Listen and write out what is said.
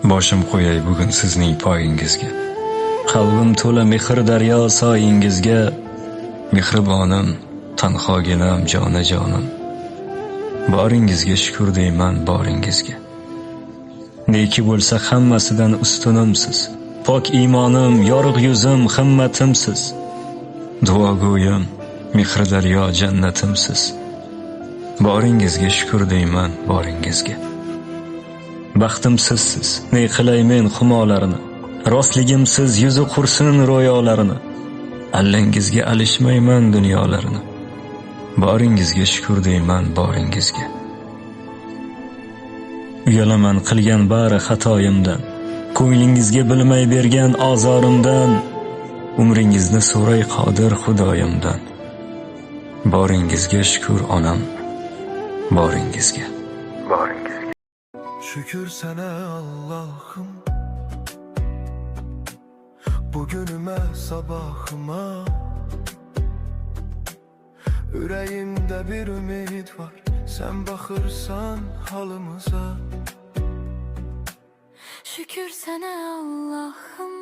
Boshim qo'yay bugun sizning poyingizga. Qalbim to'la mehr daryo soyingizga. Mehribonim, tanhoginam, jonajonim. Boringizga shukr deyman, boringizga. Neki bo'lsa hammasidan ustunimsiz. Pok iymonim, yorug' yuzim, himmatimsiz. Duogo'yim, mehr daryo jannatimsiz. Boringizga shukr deyman, boringizga. Baxtim sizsiz, ne qilay men xumolarini. Rostligimsiz yuzi qursin ro'yolarini. Allangizga alishmayman dunyolarini. Boringizga shukr deyman, boringizga. Uyalaman qilgan bari xatoyimdan, ko'nglingizga bilmay bergan ozorimdan. Umringizni so'ray qodir Xudoyimdan. Boringizga shukr onam, boringizga. Şükür sana Allah'ım, bugünüme sabahıma. Yüreğimde bir ümit var, sen bakırsan halımıza. Şükür sana Allah'ım,